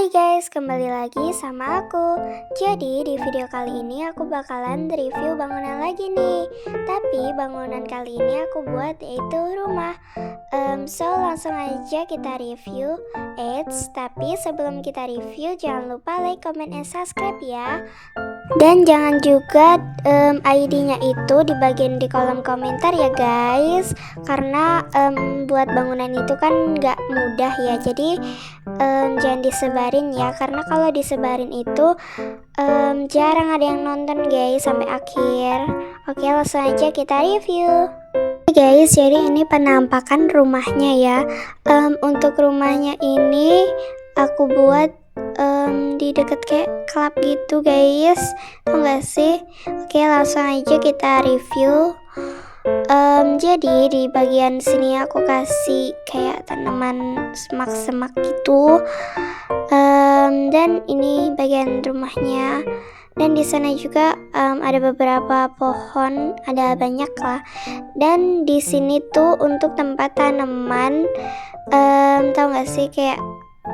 Hai guys, kembali lagi sama aku. Jadi di video kali ini aku bakalan review bangunan lagi nih. Tapi bangunan kali ini aku buat yaitu rumah. So langsung aja kita review. Tapi sebelum kita review jangan lupa like, comment, and subscribe ya. Dan jangan juga ID-nya itu dibagiin di kolom komentar ya guys. Karena buat bangunan itu kan nggak mudah ya. Jadi jangan disebarin ya. Karena kalau disebarin itu jarang ada yang nonton guys sampai akhir. Oke, langsung aja kita review. Guys, jadi ini penampakan rumahnya ya. Untuk rumahnya ini aku buat di deket kayak klub gitu guys, tau gak sih? Oke, langsung aja kita review. Jadi di bagian sini aku kasih kayak tanaman semak-semak gitu. Dan ini bagian rumahnya. Dan di sana juga ada beberapa pohon, ada banyak lah. Dan di sini tuh untuk tempat tanaman, tau gak sih kayak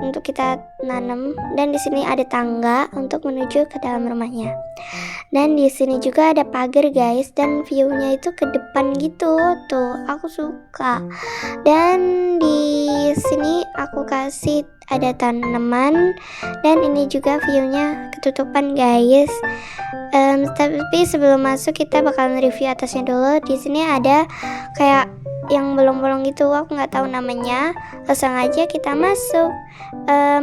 untuk kita nanam. Dan di sini ada tangga untuk menuju ke dalam rumahnya. Dan di sini juga ada pagar guys, dan view-nya itu ke depan gitu. Tuh, aku suka. Dan di sini aku kasih ada tanaman, dan ini juga view-nya ketutupan guys. Tapi sebelum masuk kita bakalan review atasnya dulu. Di sini ada kayak yang bolong-bolong gitu, aku nggak tahu namanya. Langsung aja kita masuk.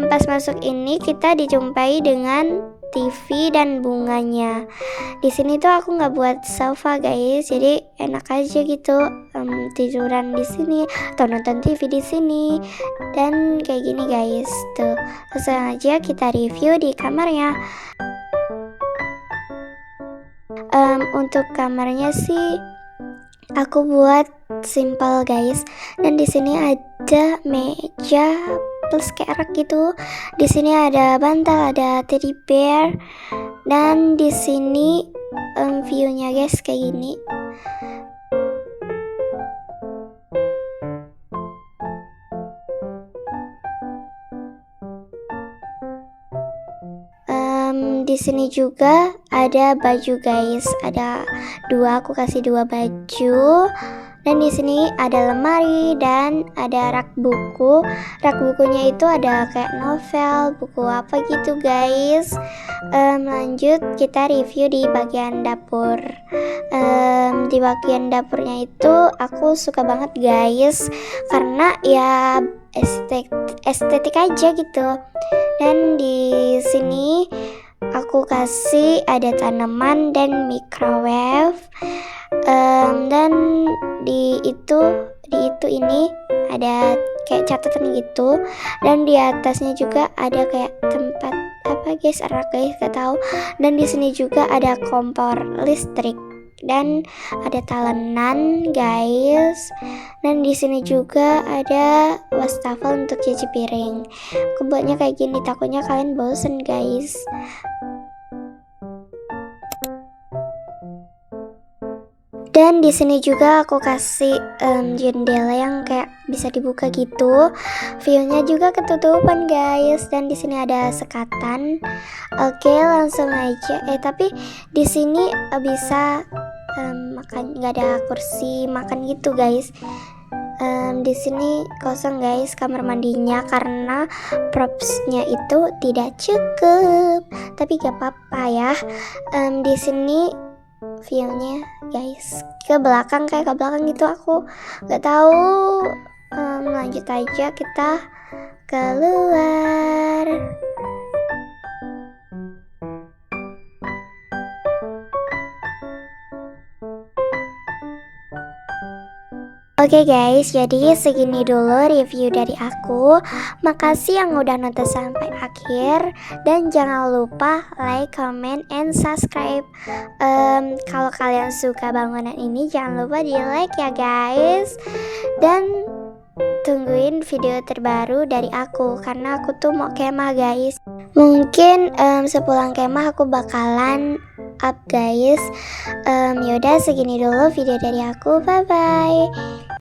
Pas masuk ini kita dijumpai dengan TV dan bunganya. Di sini tuh aku nggak buat sofa guys, jadi enak aja gitu tiduran di sini atau nonton TV di sini. Dan kayak gini guys. Tuh, langsung aja kita review di kamarnya. Untuk kamarnya sih aku buat simple guys. Dan di sini ada meja plus kayak rak gitu. Di sini ada bantal, ada teddy bear. Dan di sini view-nya guys kayak gini. Di sini juga ada baju guys, ada dua, aku kasih dua baju. Dan di sini ada lemari dan ada rak buku. Rak bukunya itu ada kayak novel, buku apa gitu guys. Lanjut kita review di bagian dapur. Di bagian dapurnya itu aku suka banget guys, karena ya estetik aja gitu. Dan di sini aku kasih ada tanaman dan microwave. Dan di itu ini ada kayak catatan gitu. Dan di atasnya juga ada kayak tempat apa guys, rak guys, gak tahu. Dan di sini juga ada kompor listrik dan ada talenan guys. Dan di sini juga ada wastafel untuk cuci piring. Aku buatnya kayak gini, takutnya kalian bosen guys. Dan di sini juga aku kasih jendela yang kayak bisa dibuka gitu. View-nya juga ketutupan guys. Dan di sini ada sekatan. Oke, langsung aja. Tapi di sini bisa makan, nggak ada kursi makan gitu guys. Di sini kosong guys kamar mandinya karena propsnya itu tidak cukup. Tapi gak apa-apa ya. Di sini view-nya guys ke belakang, kayak ke belakang gitu, aku nggak tahu. Lanjut aja kita keluar. Oke guys, jadi segini dulu review dari aku. Makasih yang udah nonton sampai akhir. Dan jangan lupa like, comment, and subscribe. Kalau kalian suka bangunan ini jangan lupa di like ya guys. Dan tungguin video terbaru dari aku, karena aku tuh mau kemah guys. Mungkin sepulang kemah aku bakalan up guys. Yaudah segini dulu video dari aku, bye bye.